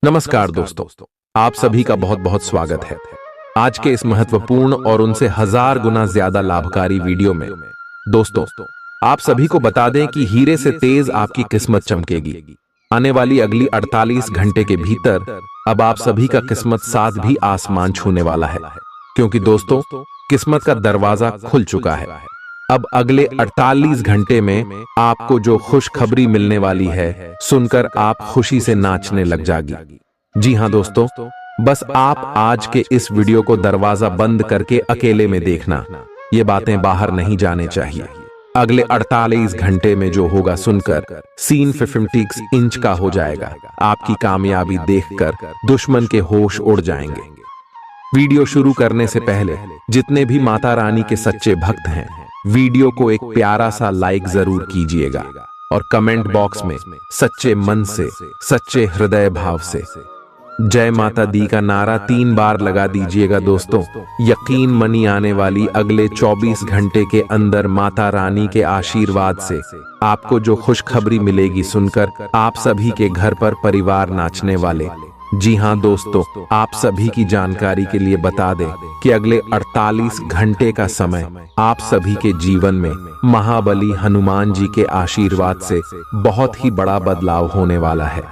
नमस्कार दोस्तों, आप सभी का बहुत बहुत स्वागत है। आज के इस महत्वपूर्ण और उनसे हजार गुना ज्यादा लाभकारी वीडियो में दोस्तों, आप सभी को बता दें कि हीरे से तेज आपकी किस्मत चमकेगी। आने वाली अगली 48 घंटे के भीतर अब आप सभी का किस्मत साथ भी आसमान छूने वाला है, क्योंकि दोस्तों किस्मत का दरवाजा खुल चुका है। अब अगले 48 घंटे में आपको जो खुशखबरी मिलने वाली है, सुनकर आप खुशी से नाचने लग जागी। जी हां दोस्तों, बस आप आज के इस वीडियो को दरवाजा बंद करके अकेले में देखना। ये बातें बाहर नहीं जाने चाहिए। अगले 48 घंटे में जो होगा सुनकर सीन 50 इंच का हो जाएगा। आपकी कामयाबी देखकर दुश्मन के होश उड़ जाएंगे। वीडियो शुरू करने से पहले जितने भी माता रानी के सच्चे भक्त हैं, वीडियो को एक प्यारा सा लाइक जरूर कीजिएगा और कमेंट बॉक्स में सच्चे मन से, सच्चे हृदय भाव से जय माता दी का नारा 3 बार लगा दीजिएगा। दोस्तों यकीन मनी आने वाली अगले 24 घंटे के अंदर माता रानी के आशीर्वाद से आपको जो खुशखबरी मिलेगी सुनकर आप सभी के घर पर परिवार नाचने वाले। जी हां दोस्तों, आप सभी की जानकारी के लिए बता दें कि अगले 48 घंटे का समय आप सभी के जीवन में महाबली हनुमान जी के आशीर्वाद से बहुत ही बड़ा बदलाव होने वाला है।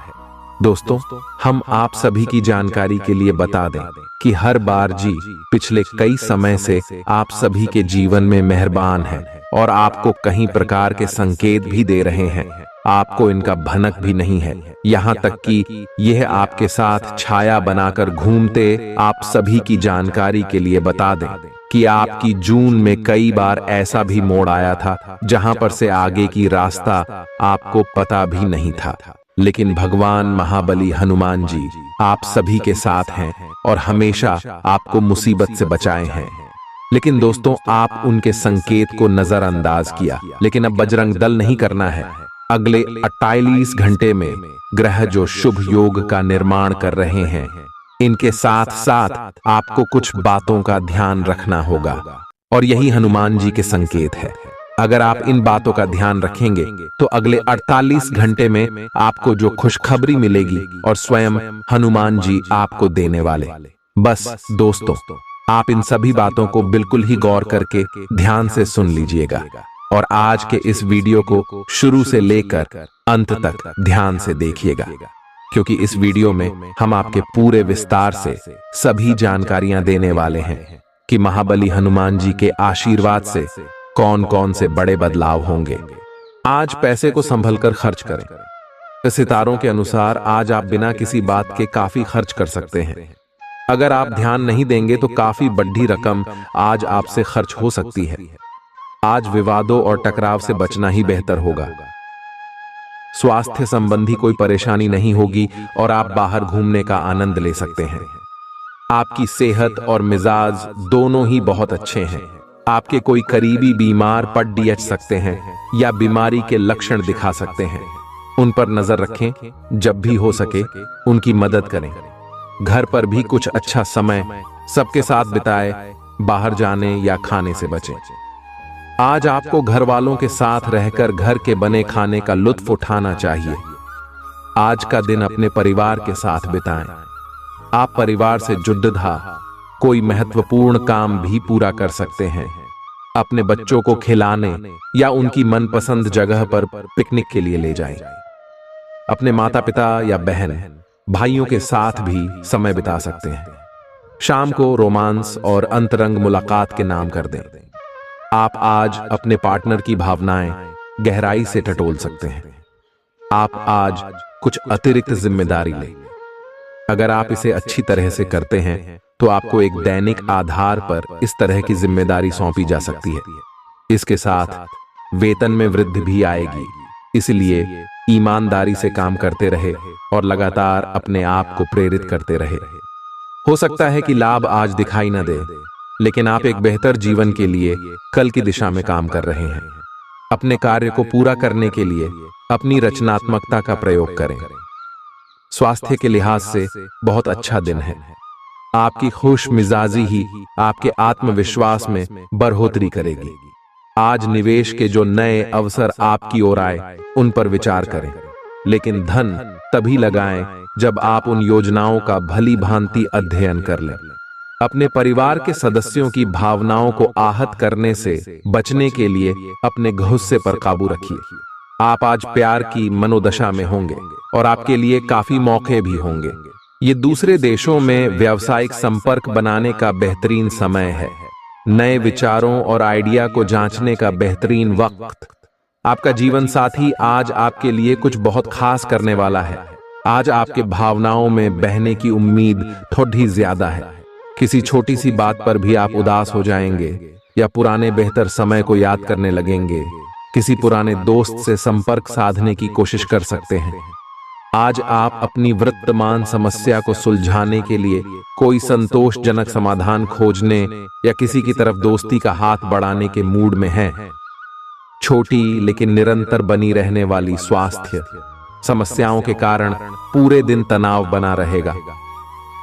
दोस्तों हम आप सभी की जानकारी के लिए बता दें कि हर बार जी पिछले कई समय से आप सभी के जीवन में मेहरबान हैं और आपको कई प्रकार के संकेत भी दे रहे हैं। आपको इनका भनक भी नहीं है, यहाँ तक कि यह आपके साथ छाया बनाकर घूमते। आप सभी की जानकारी के लिए बता दें कि आपकी जून में कई बार ऐसा भी मोड़ आया था जहां पर से आगे की रास्ता आपको पता भी नहीं था, लेकिन भगवान महाबली हनुमान जी आप सभी के साथ हैं और हमेशा आपको मुसीबत से बचाए हैं। लेकिन दोस्तों आप उनके संकेत को नजरअंदाज किया, लेकिन अब बजरंग दल नहीं करना है। अगले 48 घंटे में ग्रह जो शुभ योग का निर्माण कर रहे हैं, इनके साथ साथ आपको कुछ बातों का ध्यान रखना होगा और यही हनुमान जी के संकेत है। अगर आप इन बातों का ध्यान रखेंगे तो अगले 48 घंटे में आपको जो खुशखबरी मिलेगी और स्वयं हनुमान जी आपको देने वाले। बस दोस्तों आप इन सभी बातों को बिल्कुल ही गौर करके ध्यान से सुन लीजिएगा और आज के इस वीडियो को शुरू से लेकर अंत तक ध्यान से देखिएगा, क्योंकि इस वीडियो में हम आपके पूरे विस्तार से सभी जानकारियां देने वाले हैं कि महाबली हनुमान जी के आशीर्वाद से कौन कौन से बड़े बदलाव होंगे। आज पैसे को संभल कर खर्च करें। सितारों के अनुसार आज आप बिना किसी बात के काफी खर्च कर सकते हैं। अगर आप ध्यान नहीं देंगे तो काफी बड़ी रकम आज आपसे खर्च हो सकती है। आज विवादों और टकराव से बचना ही बेहतर होगा। स्वास्थ्य संबंधी कोई परेशानी नहीं होगी और आप बाहर घूमने का आनंद ले सकते हैं। आपकी सेहत और मिजाज दोनों ही बहुत अच्छे हैं। आपके कोई करीबी बीमार पड़ सकते हैं या बीमारी के लक्षण दिखा सकते हैं। उन पर नजर रखें, जब भी हो सके उनकी मदद करें। घर पर भी कुछ अच्छा समय सबके साथ बिताएं, बाहर जाने या खाने से बचें। आज आपको घर वालों के साथ रहकर घर के बने खाने का लुत्फ उठाना चाहिए। आज का दिन अपने परिवार के साथ बिताएं। आप परिवार से जुड़धा कोई महत्वपूर्ण काम भी पूरा कर सकते हैं। अपने बच्चों को खिलाने या उनकी मनपसंद जगह पर पिकनिक के लिए ले जाएं। अपने माता पिता या बहन भाइयों के साथ भी समय बिता सकते हैं। शाम को रोमांस और अंतरंग मुलाकात के नाम कर दें। आप आज अपने पार्टनर की भावनाएं गहराई से टटोल सकते हैं। आप आज कुछ अतिरिक्त जिम्मेदारी लें। अगर आप इसे अच्छी तरह से करते हैं तो आपको एक दैनिक आधार पर इस तरह की जिम्मेदारी सौंपी जा सकती है। इसके साथ वेतन में वृद्धि भी आएगी, इसलिए ईमानदारी से काम करते रहे और लगातार अपने आप को प्रेरित करते रहे। हो सकता है कि लाभ आज दिखाई न दे, लेकिन आप एक बेहतर जीवन के लिए कल की दिशा में काम कर रहे हैं। अपने कार्य को पूरा करने के लिए अपनी रचनात्मकता का प्रयोग करें। स्वास्थ्य के लिहाज से बहुत अच्छा दिन है। आपकी खुश मिजाजी ही आपके आत्मविश्वास में बढ़ोतरी करेगी। आज निवेश के जो नए अवसर आपकी ओर आए उन पर विचार करें, लेकिन धन तभी लगाएं जब आप उन योजनाओं का भली भांति अध्ययन कर लें। अपने परिवार के सदस्यों की भावनाओं को आहत करने से बचने के लिए अपने गुस्से पर काबू रखिए। आप आज प्यार की मनोदशा में होंगे और आपके लिए काफी मौके भी होंगे। ये दूसरे देशों में व्यावसायिक संपर्क बनाने का बेहतरीन समय है। नए विचारों और आइडिया को जांचने का बेहतरीन वक्त। आपका जीवन साथी आज आपके लिए कुछ बहुत खास करने वाला है। आज आपके भावनाओं में बहने की उम्मीद थोड़ी ज्यादा है। किसी छोटी सी बात पर भी आप उदास हो जाएंगे या पुराने बेहतर समय को याद करने लगेंगे। किसी पुराने दोस्त से संपर्क साधने की कोशिश कर सकते हैं। आज आप अपनी वर्तमान समस्या को सुलझाने के लिए कोई संतोषजनक समाधान खोजने या किसी की तरफ दोस्ती का हाथ बढ़ाने के मूड में हैं। छोटी लेकिन निरंतर बनी रहने वाली स्वास्थ्य समस्याओं के कारण पूरे दिन तनाव बना रहेगा।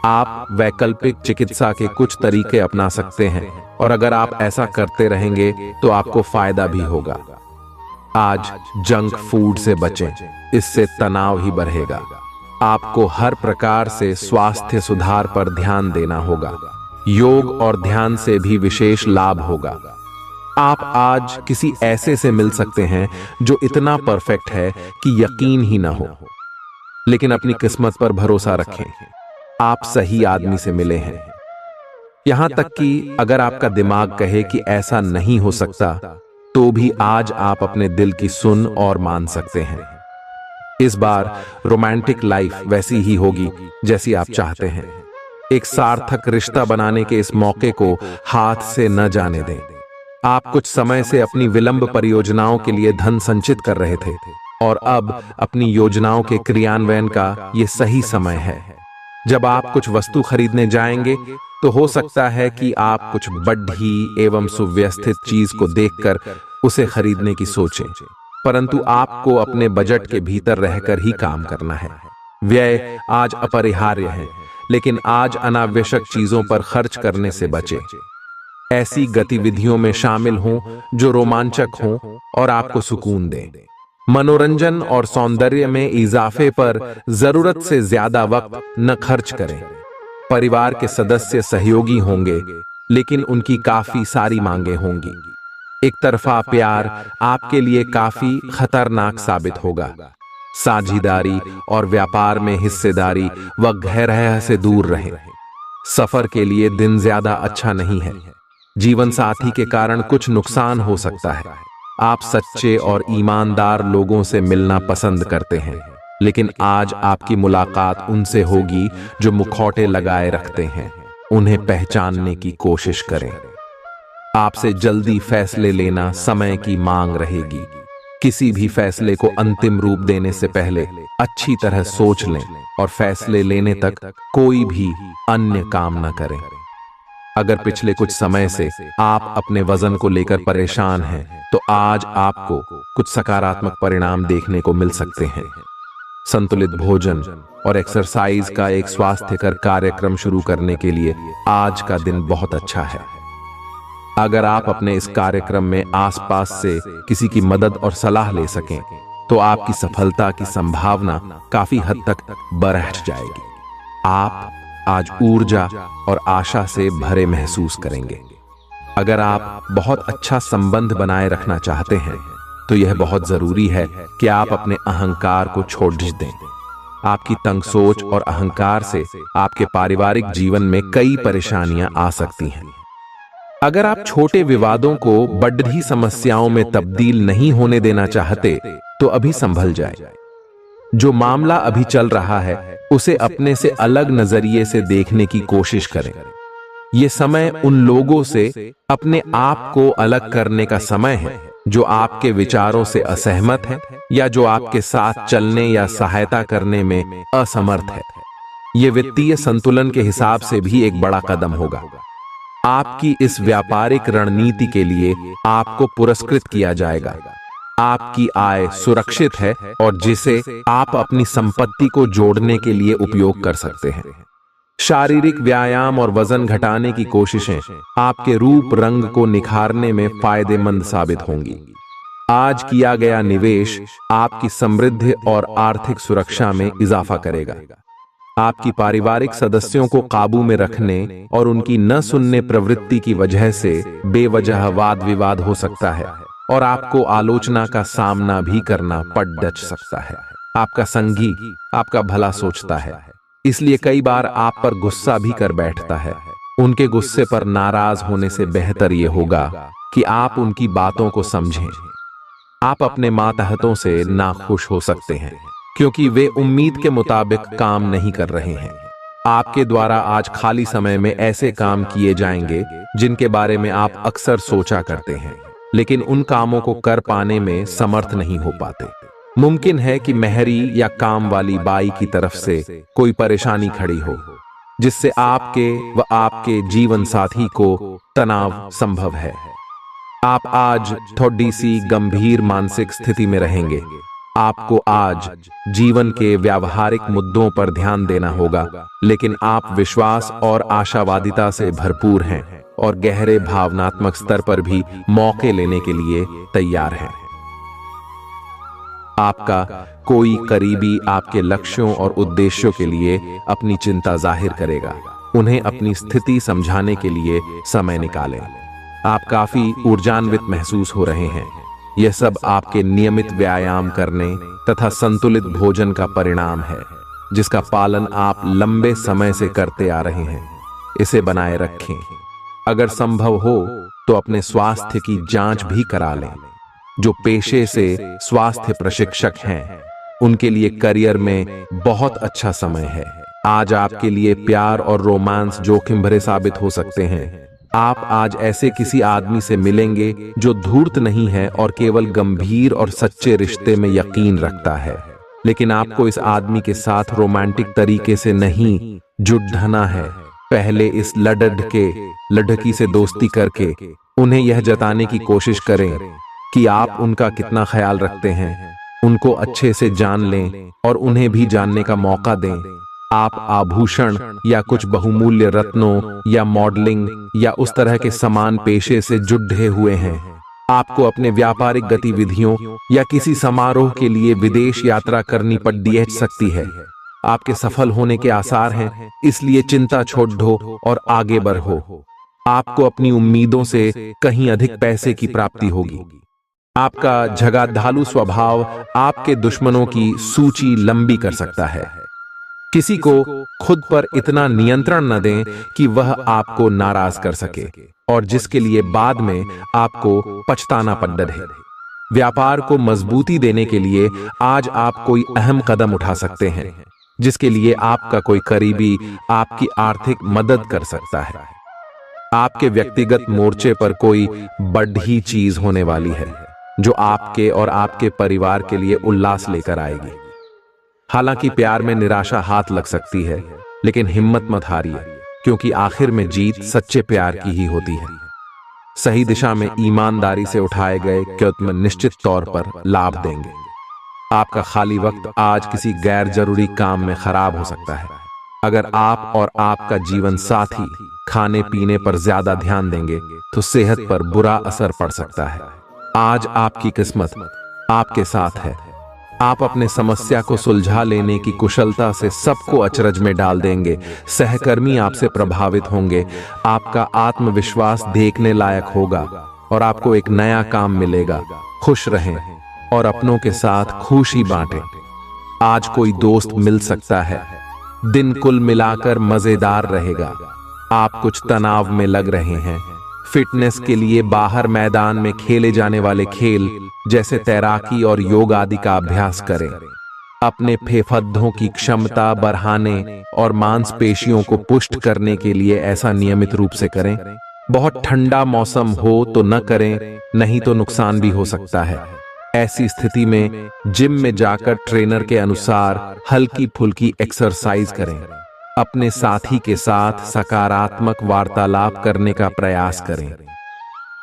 आप वैकल्पिक चिकित्सा के कुछ तरीके अपना सकते हैं और अगर आप ऐसा करते रहेंगे तो आपको फायदा भी होगा। आज जंक फूड से बचें, इससे तनाव ही बढ़ेगा। आपको हर प्रकार से स्वास्थ्य सुधार पर ध्यान देना होगा। योग और ध्यान से भी विशेष लाभ होगा। आप आज किसी ऐसे से मिल सकते हैं जो इतना परफेक्ट है कि यकीन ही ना हो, लेकिन अपनी किस्मत पर भरोसा रखें। आप सही आदमी से मिले हैं। यहां तक कि अगर आपका दिमाग कहे कि ऐसा नहीं हो सकता, तो भी आज आप अपने दिल की सुन और मान सकते हैं। इस बार रोमांटिक लाइफ वैसी ही होगी जैसी आप चाहते हैं। एक सार्थक रिश्ता बनाने के इस मौके को हाथ से न जाने दें। आप कुछ समय से अपनी विलंब परियोजनाओं के लिए धन संचित कर रहे थे और अब अपनी योजनाओं के क्रियान्वयन का ये सही समय है। जब आप कुछ वस्तु खरीदने जाएंगे तो हो सकता है कि आप कुछ बड़ी एवं सुव्यवस्थित चीज को देखकर उसे खरीदने की सोचें, परंतु आपको अपने बजट के भीतर रहकर ही काम करना है। व्यय आज अपरिहार्य है, लेकिन आज अनावश्यक चीजों पर खर्च करने से बचें। ऐसी गतिविधियों में शामिल हों जो रोमांचक हों और आपको सुकून दें। मनोरंजन और सौंदर्य में इजाफे पर जरूरत से ज्यादा वक्त न खर्च करें। परिवार के सदस्य सहयोगी होंगे, लेकिन उनकी काफी सारी मांगे होंगी। एक तरफा प्यार आपके लिए काफी खतरनाक साबित होगा। साझेदारी और व्यापार में हिस्सेदारी व ग्रह से दूर रहें। सफर के लिए दिन ज्यादा अच्छा नहीं है। जीवन साथी के कारण कुछ नुकसान हो सकता है। आप सच्चे और ईमानदार लोगों से मिलना पसंद करते हैं, लेकिन आज आपकी मुलाकात उनसे होगी जो मुखौटे लगाए रखते हैं। उन्हें पहचानने की कोशिश करें। आपसे जल्दी फैसले लेना समय की मांग रहेगी। किसी भी फैसले को अंतिम रूप देने से पहले अच्छी तरह सोच लें और फैसले लेने तक कोई भी अन्य काम न करें। अगर पिछले कुछ समय से आप अपने वजन को लेकर परेशान हैं, तो आज आपको कुछ सकारात्मक परिणाम देखने को मिल सकते हैं। संतुलित भोजन और एक्सरसाइज का एक स्वास्थ्यकर कार्यक्रम शुरू करने के लिए आज का दिन बहुत अच्छा है। अगर आप अपने इस कार्यक्रम में आसपास से किसी की मदद और सलाह ले सकें, तो आपकी सफलता की संभावना काफी हद तक बढ़ जाएगी। आप आज ऊर्जा और आशा से भरे महसूस करेंगे। अगर आप बहुत अच्छा संबंध बनाए रखना चाहते हैं, तो यह बहुत जरूरी है कि आप अपने अहंकार को छोड़ दें। आपकी तंग सोच और अहंकार से आपके पारिवारिक जीवन में कई परेशानियां आ सकती हैं। अगर आप छोटे विवादों को बड़ी समस्याओं में तब्दील नहीं होने देना चाहते, तो अभी संभल जाए। जो मामला अभी चल रहा है, उसे अपने से अलग नजरिए से देखने की कोशिश करें। यह समय उन लोगों से अपने आप को अलग करने का समय है जो आपके विचारों से असहमत है या जो आपके साथ चलने या सहायता करने में असमर्थ है। यह वित्तीय संतुलन के हिसाब से भी एक बड़ा कदम होगा। आपकी इस व्यापारिक रणनीति के लिए आपको पुरस्कृत किया जाएगा। आपकी आय सुरक्षित है और जिसे आप अपनी संपत्ति को जोड़ने के लिए उपयोग कर सकते हैं। शारीरिक व्यायाम और वजन घटाने की कोशिशें आपके रूप रंग को निखारने में फायदेमंद साबित होंगी। आज किया गया निवेश आपकी समृद्धि और आर्थिक सुरक्षा में इजाफा करेगा। आपकी पारिवारिक सदस्यों को काबू में रखने और उनकी न सुनने प्रवृत्ति की वजह से बेवजह वाद विवाद हो सकता है और आपको आलोचना का सामना भी करना पड़ डच सकता है। आपका संगी आपका भला सोचता है, इसलिए कई बार आप पर गुस्सा भी कर बैठता है। उनके गुस्से पर नाराज होने से बेहतर यह होगा कि आप उनकी बातों को समझें। आप अपने मातहतों से नाखुश हो सकते हैं क्योंकि वे उम्मीद के मुताबिक काम नहीं कर रहे हैं। आपके द्वारा आज खाली समय में ऐसे काम किए जाएंगे जिनके बारे में आप अक्सर सोचा करते हैं, लेकिन उन कामों को कर पाने में समर्थ नहीं हो पाते। मुमकिन है कि मेहरी या काम वाली बाई की तरफ से कोई परेशानी खड़ी हो जिससे आपके व आपके जीवन साथी को तनाव संभव है। आप आज थोड़ी सी गंभीर मानसिक स्थिति में रहेंगे। आपको आज जीवन के व्यावहारिक मुद्दों पर ध्यान देना होगा, लेकिन आप विश्वास और आशावादिता से भरपूर हैं और गहरे भावनात्मक स्तर पर भी मौके लेने के लिए तैयार हैं। आपका कोई करीबी आपके लक्ष्यों और उद्देश्यों के लिए अपनी चिंता जाहिर करेगा। उन्हें अपनी स्थिति समझाने के लिए समय निकालें। आप काफी ऊर्जान्वित महसूस हो रहे हैं। यह सब आपके नियमित व्यायाम करने तथा संतुलित भोजन का परिणाम है, जिसका पालन आप लंबे समय से करते आ रहे हैं। इसे बनाए रखें। अगर संभव हो तो अपने स्वास्थ्य की जांच भी करा लें। जो पेशे से स्वास्थ्य प्रशिक्षक हैं, उनके लिए करियर में बहुत अच्छा समय है। आज आपके लिए प्यार और रोमांस जोखिम भरे साबित हो सकते हैं। आप आज ऐसे किसी आदमी से मिलेंगे जो धूर्त नहीं है और केवल गंभीर और सच्चे रिश्ते में यकीन रखता है, लेकिन आपको इस आदमी के साथ रोमांटिक तरीके से नहीं जुड़ना है। पहले इस लड़की से दोस्ती करके उन्हें यह जताने की कोशिश करें कि आप उनका कितना ख्याल रखते हैं। उनको अच्छे से जान लें और उन्हें भी जानने का मौका दें। आप आभूषण या कुछ बहुमूल्य रत्नों या मॉडलिंग या उस तरह के समान पेशे से जुड़े हुए हैं। आपको अपने व्यापारिक गतिविधियों या किसी समारोह के लिए विदेश यात्रा करनी पड़ सकती है। आपके सफल होने के आसार हैं, इसलिए चिंता छोड़ दो और आगे बढ़ो। आपको अपनी उम्मीदों से कहीं अधिक पैसे की प्राप्ति होगी। आपका झगड़ालू स्वभाव आपके दुश्मनों की सूची लंबी कर सकता है। किसी को खुद पर इतना नियंत्रण न दें कि वह आपको नाराज कर सके और जिसके लिए बाद में आपको पछताना पड़ है। व्यापार को मजबूती देने के लिए आज आप कोई अहम कदम उठा सकते हैं, जिसके लिए आपका कोई करीबी आपकी आर्थिक मदद कर सकता है। आपके व्यक्तिगत मोर्चे पर कोई बड़ी चीज होने वाली है जो आपके और आपके परिवार के लिए उल्लास लेकर आएगी। हालांकि प्यार में निराशा हाथ लग सकती है, लेकिन हिम्मत मत हारिए, क्योंकि आखिर में जीत सच्चे प्यार की ही होती है। सही दिशा में ईमानदारी से उठाए गए कदम निश्चित तौर पर लाभ देंगे। आपका खाली वक्त आज किसी गैर जरूरी काम में खराब हो सकता है। अगर आप और आपका जीवन साथी खाने पीने पर ज्यादा ध्यान देंगे तो सेहत पर बुरा असर पड़ सकता है। आज आपकी किस्मत आपके साथ है। आप अपने समस्या को सुलझा लेने की कुशलता से सबको अचरज में डाल देंगे। सहकर्मी आपसे प्रभावित होंगे। आपका आत्मविश्वास देखने लायक होगा और आपको एक नया काम मिलेगा। खुश रहें और अपनों के साथ खुशी बांटें। आज कोई दोस्त मिल सकता है। दिन कुल मिलाकर मजेदार रहेगा। आप कुछ तनाव में लग रहे हैं। फिटनेस के लिए बाहर मैदान में खेले जाने वाले खेल जैसे तैराकी और योग आदि का अभ्यास करें। अपने फेफड़ों की क्षमता बढ़ाने और मांसपेशियों को पुष्ट करने के लिए ऐसा नियमित रूप से करें। बहुत ठंडा मौसम हो तो न करें, नहीं तो नुकसान भी हो सकता है। ऐसी स्थिति में जिम में जाकर ट्रेनर के अनुसार हल्की फुल्की एक्सरसाइज करें। अपने साथी के साथ सकारात्मक वार्तालाप करने का प्रयास करें।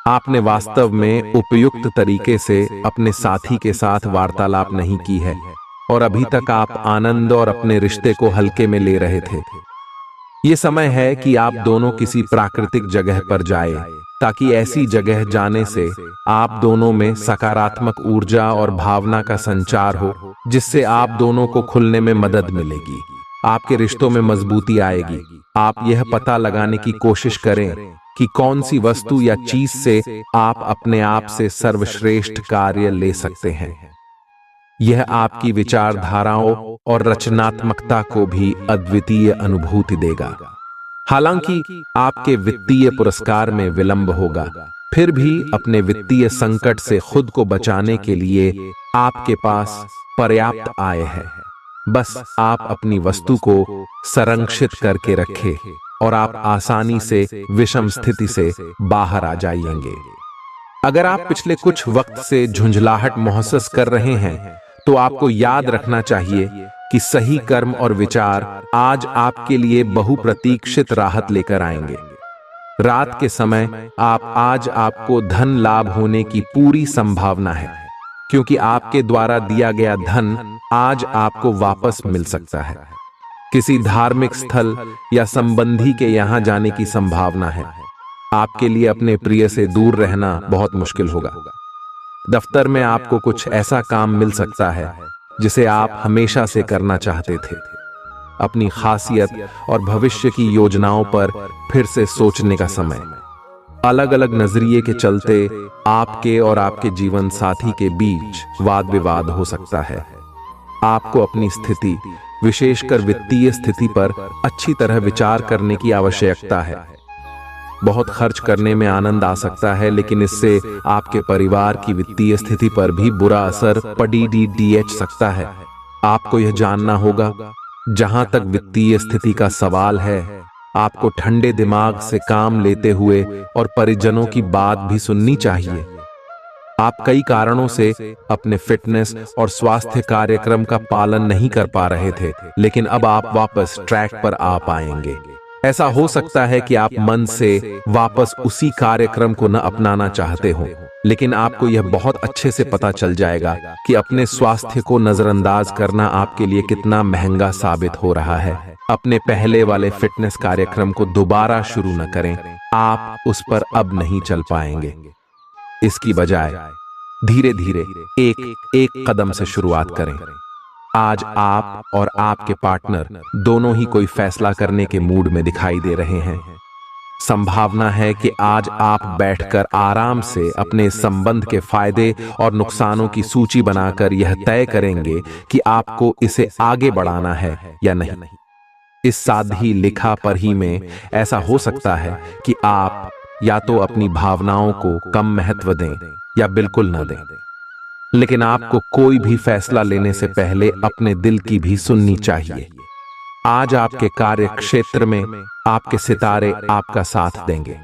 आपने वास्तव में उपयुक्त तरीके से अपने साथी के साथ वार्तालाप नहीं की है और अभी तक आप आनंद और अपने रिश्ते को हल्के में ले रहे थे। ये समय है कि आप दोनों किसी प्राकृतिक जगह पर जाएं ताकि ऐसी जगह जाने से आप दोनों में सकारात्मक ऊर्जा और भावना का संचार हो, जिससे आप दोनों को खुलने में मदद मिलेगी, आपके रिश्तों में मजबूती आएगी। आप यह पता लगाने की कोशिश करें कि कौन सी वस्तु या चीज से आप अपने आप से सर्वश्रेष्ठ कार्य ले सकते हैं। यह आपकी विचारधाराओं और रचनात्मकता को भी अद्वितीय अनुभूति देगा। हालांकि आपके वित्तीय पुरस्कार में विलंब होगा, फिर भी अपने वित्तीय संकट से खुद को बचाने के लिए आपके पास पर्याप्त आय है। बस आप अपनी वस्तु को संरक्षित करके रखें और आप आसानी से विषम स्थिति से बाहर आ जाएंगे। अगर आप पिछले कुछ वक्त से झुंझलाहट महसूस कर रहे हैं, तो आपको याद रखना चाहिए कि सही कर्म और विचार आज आपके लिए बहुप्रतीक्षित राहत लेकर आएंगे। रात के समय आपको धन लाभ होने की पूरी संभावना है, क्योंकि आपके द्वारा दिया गया धन आज आपको वापस मिल सकता है। किसी धार्मिक स्थल या संबंधी के यहां जाने की संभावना है। आपके लिए अपने प्रिय से दूर रहना बहुत मुश्किल होगा। दफ्तर में आपको कुछ ऐसा काम मिल सकता है जिसे आप हमेशा से करना चाहते थे। अपनी खासियत और भविष्य की योजनाओं पर फिर से सोचने का समय। अलग अलग नजरिए के चलते आपके और आपके जीवन साथी के बीच वाद विवाद हो सकता है। आपको अपनी स्थिति, विशेषकर वित्तीय स्थिति पर अच्छी तरह विचार करने की आवश्यकता है। बहुत खर्च करने में आनंद आ सकता है, लेकिन इससे आपके परिवार की वित्तीय स्थिति पर भी बुरा असर पड़ सकता है। आपको यह जानना होगा, जहां तक वित्तीय स्थिति का सवाल है, आपको ठंडे दिमाग से काम लेते हुए और परिजनों की बात भी सुननी चाहिए। आप कई कारणों से अपने फिटनेस और स्वास्थ्य कार्यक्रम का पालन नहीं कर पा रहे थे, लेकिन अब आप वापस ट्रैक पर आ पाएंगे। ऐसा हो सकता है कि आप मन से वापस उसी कार्यक्रम को न अपनाना चाहते हो, लेकिन आपको यह बहुत अच्छे से पता चल जाएगा कि अपने स्वास्थ्य को नजरअंदाज करना आपके लिए कितना महंगा साबित हो रहा है। अपने पहले वाले फिटनेस कार्यक्रम को दोबारा शुरू न करें, आप उस पर अब नहीं चल पाएंगे। इसकी बजाय धीरे धीरे एक कदम से शुरुआत करें। आज आप और आपके पार्टनर दोनों ही कोई फैसला करने के मूड में दिखाई दे रहे हैं। संभावना है कि आज आप बैठकर आराम से अपने संबंध के फायदे और नुकसानों की सूची बनाकर यह तय करेंगे कि आपको इसे आगे बढ़ाना है या नहीं। इस सादी लिखा पढ़ी में ऐसा हो सकता है कि आप या तो अपनी भावनाओं को कम महत्व दें या बिल्कुल न दें, लेकिन आपको कोई भी फैसला लेने से पहले अपने दिल की भी सुननी चाहिए। आज आपके कार्य क्षेत्र में आपके सितारे आपका साथ देंगे।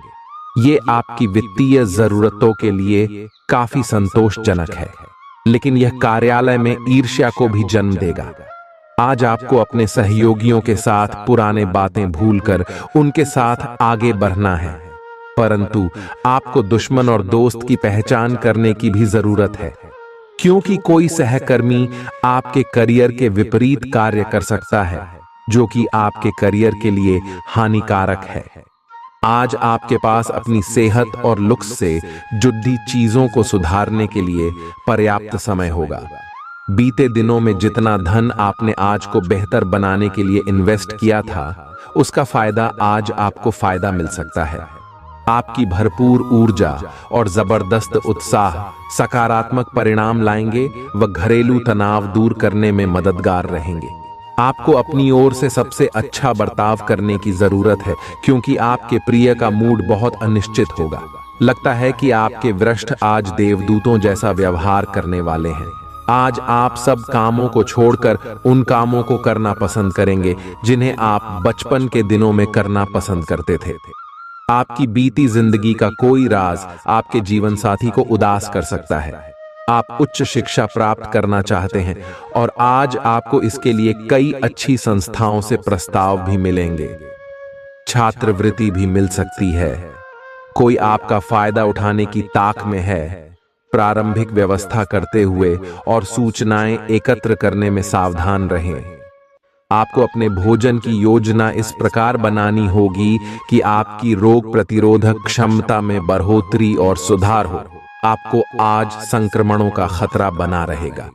ये आपकी वित्तीय जरूरतों के लिए काफी संतोषजनक है, लेकिन यह कार्यालय में ईर्ष्या को भी जन्म देगा। आज आपको अपने सहयोगियों के साथ पुराने बातें भूलकर उनके साथ आगे बढ़ना है, परंतु आपको दुश्मन और दोस्त की पहचान करने की भी जरूरत है, क्योंकि कोई सहकर्मी आपके करियर के विपरीत कार्य कर सकता है, जो कि आपके करियर के लिए हानिकारक है। आज आपके पास अपनी सेहत और लुक्स से जुड़ी चीजों को सुधारने के लिए पर्याप्त समय होगा। बीते दिनों में जितना धन आपने आज को बेहतर बनाने के लिए इन्वेस्ट किया था, उसका फायदा आज आपको फायदा मिल सकता है। आपकी भरपूर ऊर्जा और जबरदस्त उत्साह सकारात्मक परिणाम लाएंगे व घरेलू तनाव दूर करने में मददगार रहेंगे। आपको अपनी ओर से सबसे अच्छा बर्ताव करने की जरूरत है, क्योंकि आपके प्रिय का मूड बहुत अनिश्चित होगा। लगता है कि आपके वरिष्ठ आज देवदूतों जैसा व्यवहार करने वाले हैं। आज आप सब कामों को छोड़कर उन कामों को करना पसंद करेंगे जिन्हें आप बचपन के दिनों में करना पसंद करते थे। आपकी बीती जिंदगी का कोई राज आपके जीवन साथी को उदास कर सकता है। आप उच्च शिक्षा प्राप्त करना चाहते हैं और आज आपको इसके लिए कई अच्छी संस्थाओं से प्रस्ताव भी मिलेंगे। छात्रवृत्ति भी मिल सकती है। कोई आपका फायदा उठाने की ताक में है। प्रारंभिक व्यवस्था करते हुए और सूचनाएं एकत्र करने में सावधान रहें। आपको अपने भोजन की योजना इस प्रकार बनानी होगी कि आपकी रोग प्रतिरोधक क्षमता में बढ़ोतरी और सुधार हो। आपको आज संक्रमणों का खतरा बना रहेगा।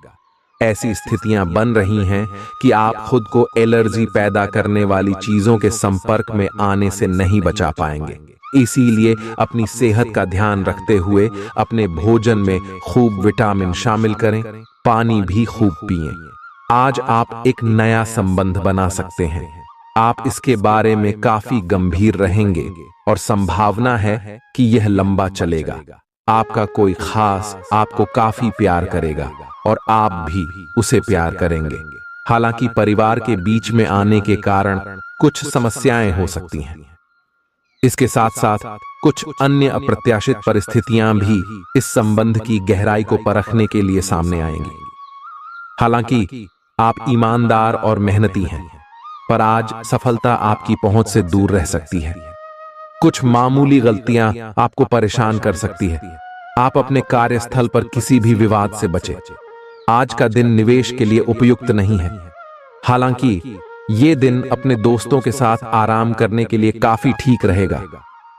ऐसी स्थितियां बन रही हैं कि आप खुद को एलर्जी पैदा करने वाली चीजों के संपर्क में आने से नहीं बचा पाएंगे। इसीलिए अपनी सेहत का ध्यान रखते हुए अपने भोजन में खूब विटामिन शामिल करें, पानी भी खूब पिएं। आज आप एक नया संबंध बना सकते हैं। आप इसके बारे में काफी गंभीर रहेंगे और संभावना है कि यह लंबा चलेगा। आपका कोई खास आपको काफी प्यार करेगा और आप भी उसे प्यार करेंगे। हालांकि परिवार के बीच में आने के कारण कुछ समस्याएं हो सकती हैं। इसके साथ साथ कुछ अन्य अप्रत्याशित परिस्थितियां भी इस संबंध की गहराई को परखने के लिए सामने आएंगी। हालांकि आप ईमानदार और मेहनती हैं, पर आज सफलता आपकी पहुंच से दूर रह सकती है। कुछ मामूली गलतियां आपको परेशान कर सकती है। आप अपने कार्यस्थल पर किसी भी विवाद से बचें। आज का दिन निवेश के लिए उपयुक्त नहीं है। हालांकि ये दिन अपने दोस्तों के साथ आराम करने के लिए काफी ठीक रहेगा।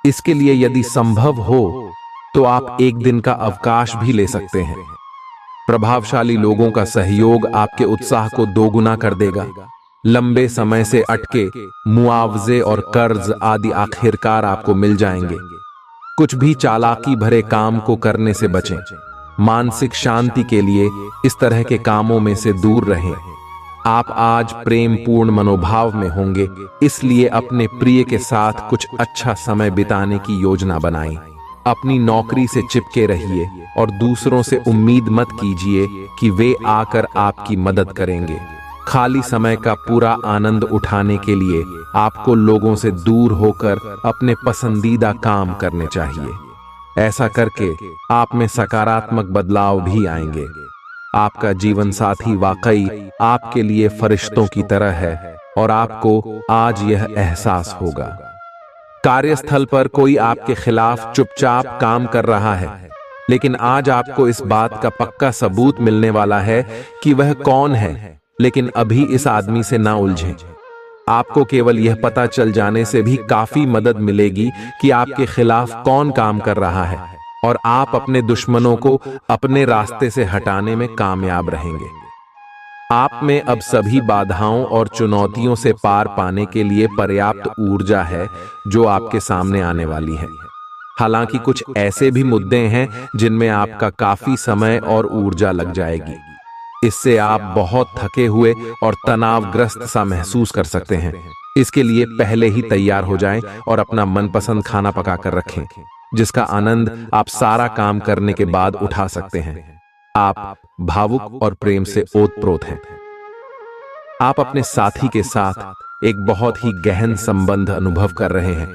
इसके लिए यदि संभव हो तो आप एक दिन का अवकाश भी ले सकते हैं। प्रभावशाली लोगों का सहयोग आपके उत्साह को दोगुना कर देगा। लंबे समय से अटके मुआवजे और कर्ज आदि आखिरकार आपको मिल जाएंगे। कुछ भी चालाकी भरे काम को करने से बचें। मानसिक शांति के लिए इस तरह के कामों में से दूर रहें। आप आज प्रेम पूर्ण मनोभाव में होंगे, इसलिए अपने प्रिय के साथ कुछ अच्छा समय बिताने की योजना बनाएं। अपनी नौकरी से चिपके रहिए और दूसरों से उम्मीद मत कीजिए कि वे आकर आपकी मदद करेंगे। खाली समय का पूरा आनंद उठाने के लिए आपको लोगों से दूर होकर अपने पसंदीदा काम करने चाहिए। ऐसा करके आप में सकारात्मक बदलाव भी आएंगे। आपका जीवन साथी वाकई आपके लिए फरिश्तों की तरह है और आपको आज यह एहसास होगा। कार्यस्थल पर कोई आपके खिलाफ चुपचाप काम कर रहा है, लेकिन आज आपको इस बात का पक्का सबूत मिलने वाला है कि वह कौन है। लेकिन अभी इस आदमी से ना उलझें। आपको केवल यह पता चल जाने से भी काफी मदद मिलेगी कि आपके खिलाफ कौन काम कर रहा है और आप अपने दुश्मनों को अपने रास्ते से हटाने में कामयाब रहेंगे। आप में अब सभी बाधाओं और चुनौतियों से पार पाने के लिए पर्याप्त ऊर्जा है जो आपके सामने आने वाली है। हालांकि कुछ ऐसे भी मुद्दे हैं जिनमें आपका काफी समय और ऊर्जा लग जाएगी। इससे आप बहुत थके हुए और तनावग्रस्त सा महसूस कर सकते हैं। इसके लिए पहले ही तैयार हो जाएं और अपना मनपसंद खाना पकाकर रखें, जिसका आनंद आप सारा काम करने के बाद उठा सकते हैं। आप भावुक और प्रेम से ओतप्रोत हैं। आप अपने साथी के साथ एक बहुत ही गहन संबंध अनुभव कर रहे हैं।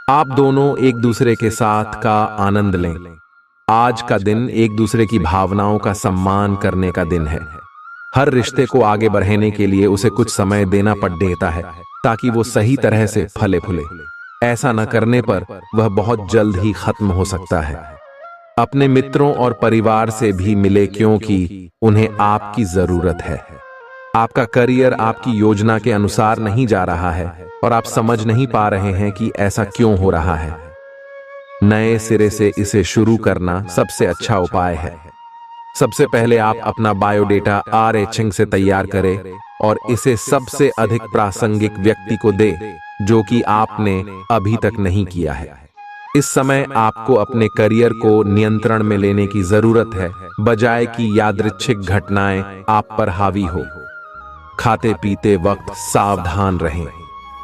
आप दोनों एक दूसरे के साथ का आनंद लें। आज का दिन एक दूसरे की भावनाओं का सम्मान करने का दिन है। हर रिश्ते को आगे बढ़ाने के लिए उसे कुछ समय देना पड़ देता है ताकि वो सही तरह से फले फूले। ऐसा न करने पर वह बहुत जल्द ही खत्म हो सकता है। अपने मित्रों और परिवार से भी मिले, क्योंकि उन्हें आपकी जरूरत है। आपका करियर आपकी योजना के अनुसार नहीं जा रहा है और आप समझ नहीं पा रहे हैं कि ऐसा क्यों हो रहा है। नए सिरे से इसे शुरू करना सबसे अच्छा उपाय है। सबसे पहले आप अपना बायोडेटा RH से तैयार करें और इसे सबसे अधिक प्रासंगिक व्यक्ति को दें जो कि आपने अभी तक नहीं किया है। इस समय आपको अपने करियर को नियंत्रण में लेने की जरूरत है, बजाय कि यादृच्छिक घटनाएं आप पर हावी हो। खाते पीते वक्त सावधान रहें।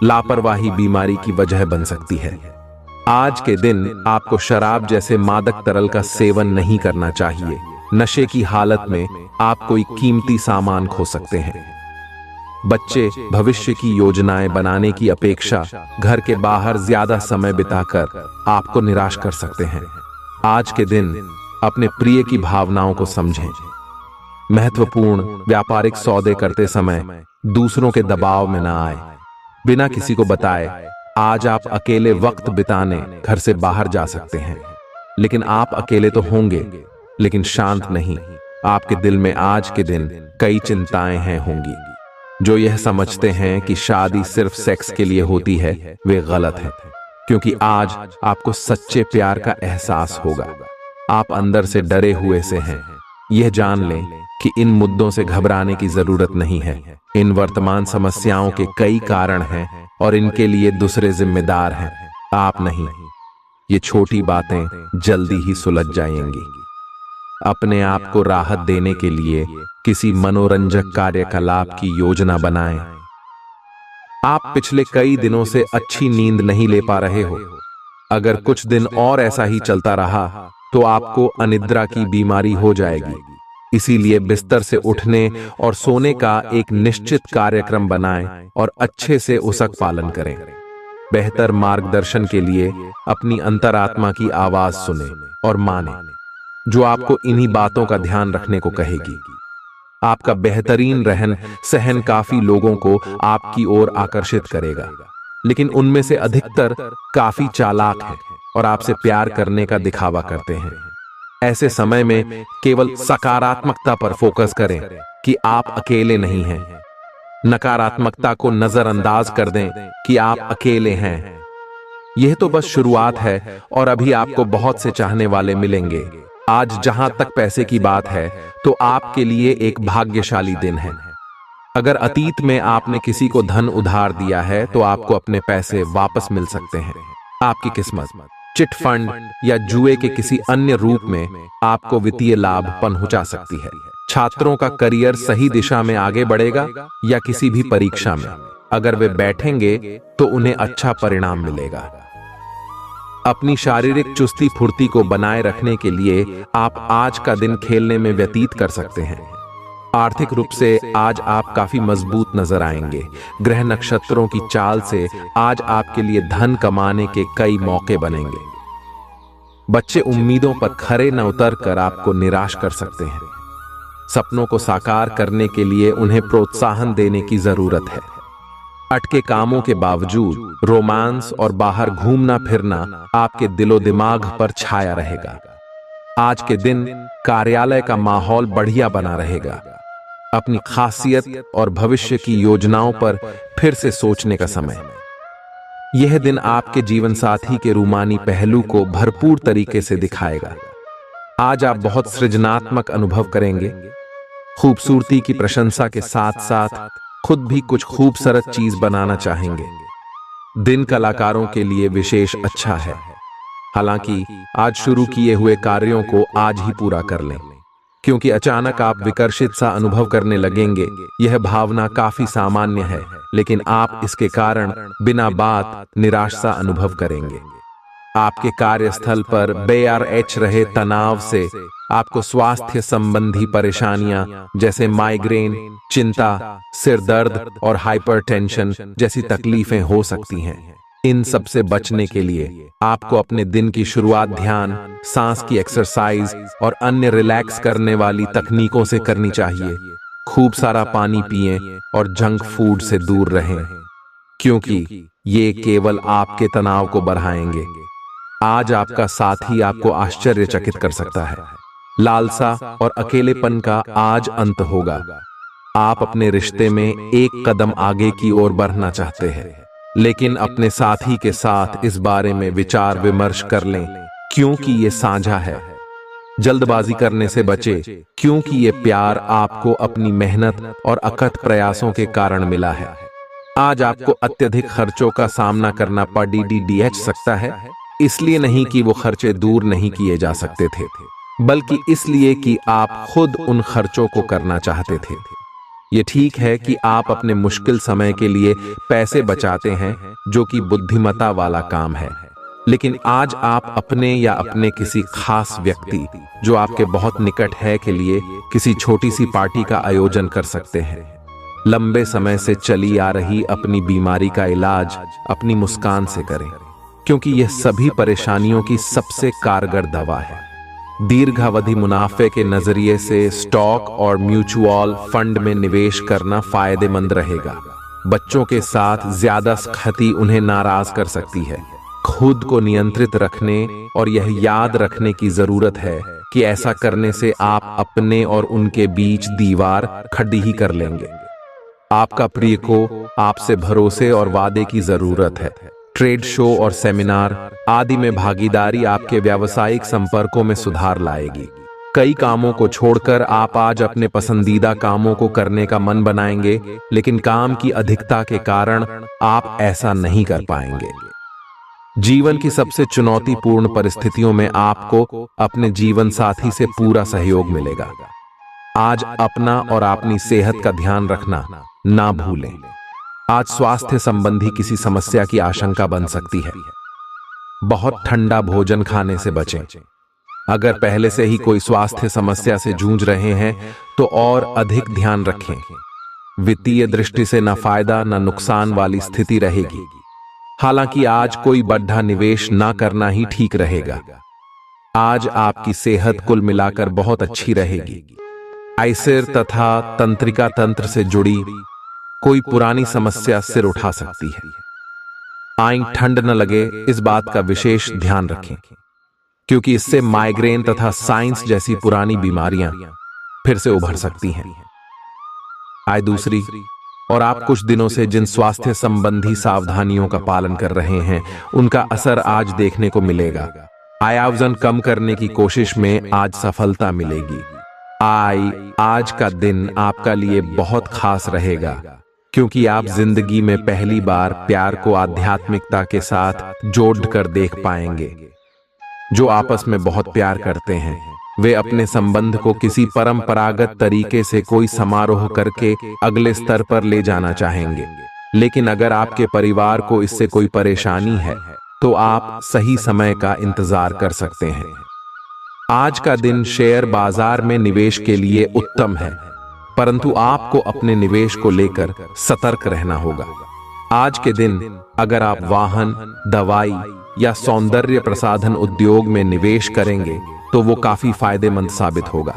लापरवाही बीमारी की वजह बन सकती है। आज के दिन आपको शराब जैसे मादक तरल का सेवन नहीं करना चाहिए। नशे की हालत में आप कोई कीमती सामान खो सकते हैं। बच्चे भविष्य की योजनाएं बनाने की अपेक्षा घर के बाहर ज्यादा समय बिताकर आपको निराश कर सकते हैं। आज के दिन अपने प्रिय की भावनाओं को समझें। महत्वपूर्ण व्यापारिक सौदे करते समय दूसरों के दबाव में ना आए। बिना किसी को बताए आज आप अकेले वक्त बिताने घर से बाहर जा सकते हैं। लेकिन आप अकेले तो होंगे, लेकिन शांत नहीं। आपके दिल में आज के दिन कई चिंताएं हैं होंगी। जो यह समझते हैं कि शादी सिर्फ सेक्स के लिए होती है वे गलत हैं, क्योंकि आज आपको सच्चे प्यार का एहसास होगा। आप अंदर से डरे हुए से हैं। यह जान लें कि इन मुद्दों से घबराने की जरूरत नहीं है। इन वर्तमान समस्याओं के कई कारण हैं और इनके लिए दूसरे जिम्मेदार हैं, आप नहीं। ये छोटी बातें जल्दी ही सुलझ जाएंगी। अपने आप को राहत देने के लिए किसी मनोरंजक कार्यकलाप की योजना बनाएं। आप पिछले कई दिनों से अच्छी नींद नहीं ले पा रहे हो। अगर कुछ दिन और ऐसा ही चलता रहा तो आपको अनिद्रा की बीमारी हो जाएगी। इसीलिए बिस्तर से उठने और सोने का एक निश्चित कार्यक्रम बनाएं और अच्छे से उसका पालन करें। बेहतर मार्गदर्शन के लिए अपनी अंतरात्मा की आवाज सुने और माने, जो आपको इन्हीं बातों का ध्यान रखने को कहेगी। आपका बेहतरीन रहन सहन काफी लोगों को आपकी ओर आकर्षित करेगा, लेकिन उनमें से अधिकतर काफी चालाक हैं और आपसे प्यार करने का दिखावा करते हैं। ऐसे समय में केवल सकारात्मकता पर फोकस करें कि आप अकेले नहीं हैं। नकारात्मकता को नजरअंदाज कर दें कि आप अकेले हैं। यह तो बस शुरुआत है और अभी आपको बहुत से चाहने वाले मिलेंगे। आज जहां तक पैसे की बात है तो आपके लिए एक भाग्यशाली दिन है। अगर अतीत में आपने किसी को धन उधार दिया है तो आपको अपने पैसे वापस मिल सकते हैं। आपकी किस्मत चिट फंड या जुए के किसी अन्य रूप में आपको वित्तीय लाभ पहुंचा सकती है। छात्रों का करियर सही दिशा में आगे बढ़ेगा या किसी भी परीक्षा में अगर वे बैठेंगे तो उन्हें अच्छा परिणाम मिलेगा। अपनी शारीरिक चुस्ती फुर्ती को बनाए रखने के लिए आप आज का दिन खेलने में व्यतीत कर सकते हैं। आर्थिक रूप से आज आप काफी मजबूत नजर आएंगे। ग्रह नक्षत्रों की चाल से आज आपके लिए धन कमाने के कई मौके बनेंगे। बच्चे उम्मीदों पर खरे न उतरकर आपको निराश कर सकते हैं। सपनों को साकार करने के लिए उन्हें प्रोत्साहन देने की जरूरत है। अटके कामों के बावजूद रोमांस और बाहर घूमना फिरना आपके दिलो दिमाग पर छाया रहेगा। आज के दिन कार्यालय का माहौल बढ़िया बना रहेगा। अपनी खासियत और भविष्य की योजनाओं पर फिर से सोचने का समय। यह दिन आपके जीवन साथी के रूमानी पहलू को भरपूर तरीके से दिखाएगा। आज आप बहुत सृजनात्मक अनुभव करेंगे। खूबसूरती की प्रशंसा के साथ साथ खुद भी कुछ खूबसूरत चीज बनाना चाहेंगे। दिन कलाकारों के लिए विशेष अच्छा है। हालांकि आज शुरू किए हुए कार्यों को आज ही पूरा कर लें, क्योंकि अचानक आप विकर्षित सा अनुभव करने लगेंगे। यह भावना काफी सामान्य है, लेकिन आप इसके कारण बिना बात निराश सा अनुभव करेंगे। आपके कार्यस्थल पर बेआरएच रहे तनाव से आपको स्वास्थ्य संबंधी परेशानियां जैसे माइग्रेन, चिंता, सिर दर्द और हाइपरटेंशन जैसी तकलीफें हो सकती हैं। इन सब से बचने के लिए आपको अपने दिन की शुरुआत ध्यान, सांस की एक्सरसाइज और अन्य रिलैक्स करने वाली तकनीकों से करनी चाहिए। खूब सारा पानी पिएं और जंक फूड से दूर रहें, क्योंकि ये केवल आपके तनाव को बढ़ाएंगे। आज आपका साथी आपको आश्चर्यचकित कर सकता है। लालसा और अकेलेपन का आज अंत होगा। आप अपने रिश्ते में एक कदम आगे की ओर बढ़ना चाहते हैं, लेकिन अपने साथी के साथ इस बारे में विचार विमर्श कर लें, क्योंकि ये साझा है। जल्दबाजी करने से बचे, क्योंकि ये प्यार आपको अपनी मेहनत और अकथ प्रयासों के कारण मिला है। आज आपको अत्यधिक खर्चों का सामना करना पड़ सकता है, इसलिए नहीं कि वो खर्चे दूर नहीं किए जा सकते थे, बल्कि इसलिए कि आप खुद उन खर्चों को करना चाहते थे। ये ठीक है कि आप अपने मुश्किल समय के लिए पैसे बचाते हैं, जो कि बुद्धिमत्ता वाला काम है, लेकिन आज आप अपने या अपने किसी खास व्यक्ति जो आपके बहुत निकट है के लिए किसी छोटी सी पार्टी का आयोजन कर सकते हैं। लंबे समय से चली आ रही अपनी बीमारी का इलाज अपनी मुस्कान से करें, क्योंकि यह सभी परेशानियों की सबसे कारगर दवा है। दीर्घावधि मुनाफे के नजरिए से स्टॉक और म्यूचुअल फंड में निवेश करना फायदेमंद रहेगा। बच्चों के साथ ज्यादा सख्ती उन्हें नाराज कर सकती है। खुद को नियंत्रित रखने और यह याद रखने की जरूरत है कि ऐसा करने से आप अपने और उनके बीच दीवार खड़ी ही कर लेंगे। आपका प्रिय को आपसे भरोसे और वादे की जरूरत है। ट्रेड शो और सेमिनार आदि में भागीदारी आपके व्यावसायिक संपर्कों में सुधार लाएगी। कई कामों को छोड़कर आप आज अपने पसंदीदा कामों को करने का मन बनाएंगे, लेकिन काम की अधिकता के कारण आप ऐसा नहीं कर पाएंगे। जीवन की सबसे चुनौतीपूर्ण परिस्थितियों में आपको अपने जीवन साथी से पूरा सहयोग मिलेगा। आज अपना और अपनी सेहत का ध्यान रखना ना भूलें। आज स्वास्थ्य संबंधी किसी समस्या की आशंका बन सकती है। बहुत ठंडा भोजन खाने से बचें। अगर पहले से ही कोई स्वास्थ्य समस्या से जूझ रहे हैं तो और अधिक ध्यान रखें। वित्तीय दृष्टि से न फायदा न नुकसान वाली स्थिति रहेगी। हालांकि आज कोई बड़ा निवेश ना करना ही ठीक रहेगा। आज आपकी सेहत कुल मिलाकर बहुत अच्छी रहेगी। आयसिर तथा तंत्रिका तंत्र से जुड़ी कोई पुरानी समस्या सिर उठा सकती है। आंख ठंड न लगे, इस बात का विशेष ध्यान रखें, क्योंकि इससे माइग्रेन तथा साइंस जैसी पुरानी बीमारियां फिर से उभर सकती हैं। आय दूसरी, और आप कुछ दिनों से जिन स्वास्थ्य संबंधी सावधानियों का पालन कर रहे हैं उनका असर आज देखने को मिलेगा। आय कम करने की कोशिश में आज सफलता मिलेगी। आज का दिन आपका लिए बहुत खास रहेगा, क्योंकि आप जिंदगी में पहली बार प्यार को आध्यात्मिकता के साथ जोड़कर देख पाएंगे। जो आपस में बहुत प्यार करते हैं वे अपने संबंध को किसी परंपरागत तरीके से कोई समारोह करके अगले स्तर पर ले जाना चाहेंगे। लेकिन अगर आपके परिवार को इससे कोई परेशानी है तो आप सही समय का इंतजार कर सकते हैं। आज का दिन शेयर बाजार में निवेश के लिए उत्तम है, परंतु आपको अपने निवेश को लेकर सतर्क रहना होगा। आज के दिन अगर आप वाहन, दवाई या सौंदर्य प्रसाधन उद्योग में निवेश करेंगे तो वो काफी फायदेमंद साबित होगा।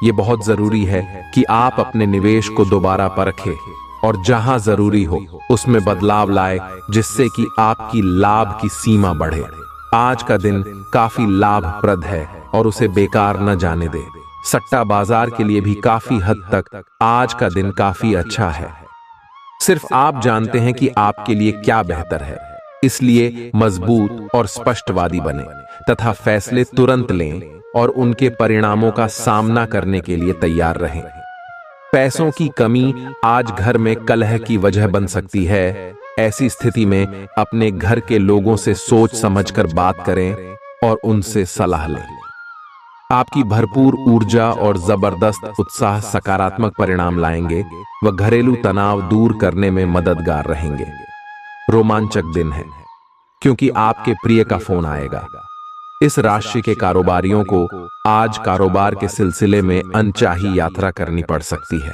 ये बहुत जरूरी है कि आप अपने निवेश को दोबारा परखें और जहां जरूरी हो उसमें बदलाव लाए, जिससे कि आपकी लाभ की सीमा बढ़े। आज का दिन काफी लाभप्रद है और उसे बेकार न जाने दे। सट्टा बाजार के लिए भी काफी हद तक आज का दिन काफी अच्छा है। सिर्फ आप जानते हैं कि आपके लिए क्या बेहतर है, इसलिए मजबूत और स्पष्टवादी बने तथा फैसले तुरंत लें और उनके परिणामों का सामना करने के लिए तैयार रहें। पैसों की कमी आज घर में कलह की वजह बन सकती है। ऐसी स्थिति में अपने घर के लोगों से सोच समझकर बात करें और उनसे सलाह लें। आपकी भरपूर ऊर्जा और जबरदस्त उत्साह सकारात्मक परिणाम लाएंगे व घरेलू तनाव दूर करने में मददगार रहेंगे। रोमांचक दिन है, क्योंकि आपके प्रिय का फोन आएगा। इस राशि के कारोबारियों को आज कारोबार के सिलसिले में अनचाही यात्रा करनी पड़ सकती है।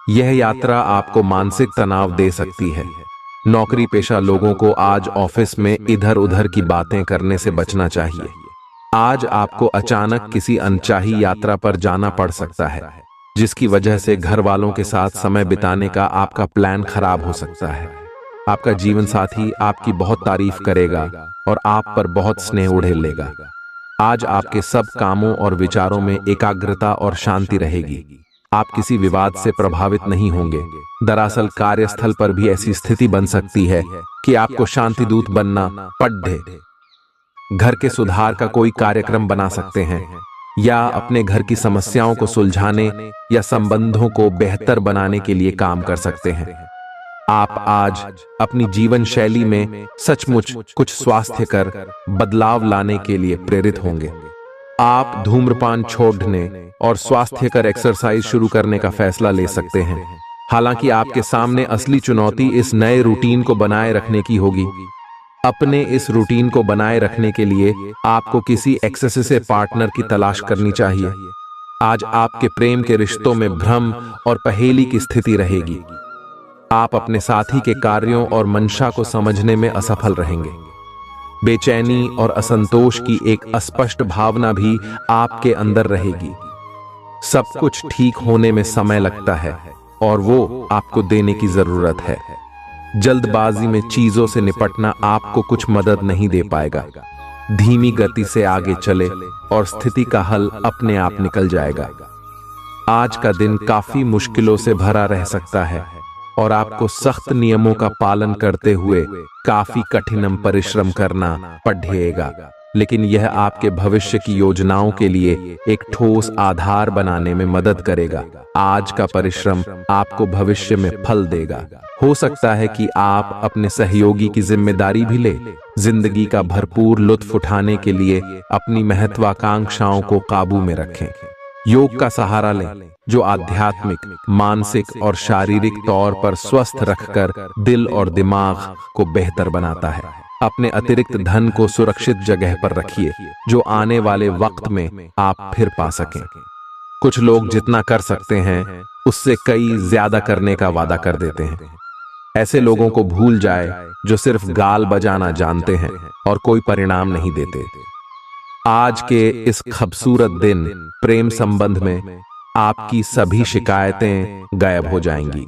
यह यात्रा आपको मानसिक तनाव दे सकती है। नौकरी पेशा लोगों को आज ऑफिस में इधर उधर की बातें करने से बचना चाहिए। आज आपको अचानक किसी अनचाही यात्रा पर जाना पड़ सकता है, जिसकी वजह से घर वालों के साथ समय बिताने का आपका प्लान खराब हो सकता है। आपका जीवन साथी आपकी बहुत तारीफ करेगा और आप पर बहुत स्नेह उड़ेलेगा। आज आपके सब कामों और विचारों में एकाग्रता और शांति रहेगी। आप किसी विवाद से प्रभावित नहीं होंगे। दरअसल कार्यस्थल पर भी ऐसी स्थिति बन सकती है कि आपको शांतिदूत बनना पड़े। घर के सुधार का कोई कार्यक्रम बना सकते हैं या अपने घर की समस्याओं को सुलझाने या संबंधों को बेहतर बनाने के लिए काम कर सकते हैं। आप आज अपनी जीवन शैली में सचमुच कुछ स्वास्थ्यकर बदलाव लाने के लिए प्रेरित होंगे। आप धूम्रपान छोड़ने और स्वास्थ्यकर एक्सरसाइज शुरू करने का फैसला ले सकते हैं। हालांकि आपके सामने असली चुनौती इस नए रूटीन को बनाए रखने की होगी। अपने इस रूटीन को बनाए रखने के लिए आपको किसी एक्सेसिव पार्टनर की तलाश करनी चाहिए। आज आपके प्रेम के रिश्तों में भ्रम और पहेली की स्थिति रहेगी। आप अपने साथी के कार्यों और मंशा को समझने में असफल रहेंगे। बेचैनी और असंतोष की एक अस्पष्ट भावना भी आपके अंदर रहेगी। सब कुछ ठीक होने में समय लगता है और वो आपको देने की जरूरत है। जल्दबाजी में चीजों से निपटना आपको कुछ मदद नहीं दे पाएगा। धीमी गति से आगे चले और स्थिति का हल अपने आप निकल जाएगा। आज का दिन काफी मुश्किलों से भरा रह सकता है। और आपको सख्त नियमों का पालन करते हुए काफी कठिन परिश्रम करना पड़ेगा, लेकिन यह आपके भविष्य की योजनाओं के लिए एक ठोस आधार बनाने में मदद करेगा। आज का परिश्रम आपको भविष्य में फल देगा। हो सकता है कि आप अपने सहयोगी की जिम्मेदारी भी ले। जिंदगी का भरपूर लुत्फ उठाने के लिए अपनी महत्वाकांक्षाओं को काबू में रखें। योग का सहारा लें, जो आध्यात्मिक, मानसिक और शारीरिक तौर पर स्वस्थ रखकर दिल और दिमाग को बेहतर बनाता है। अपने अतिरिक्त धन को सुरक्षित जगह पर रखिए, जो आने वाले वक्त में आप फिर पा सकें। कुछ लोग जितना कर सकते हैं उससे कई ज्यादा करने का वादा कर देते हैं। ऐसे लोगों को भूल जाए जो सिर्फ गाल बजाना जानते हैं और कोई परिणाम नहीं देते। आज के इस खूबसूरत दिन प्रेम संबंध में आपकी सभी शिकायतें गायब हो जाएंगी।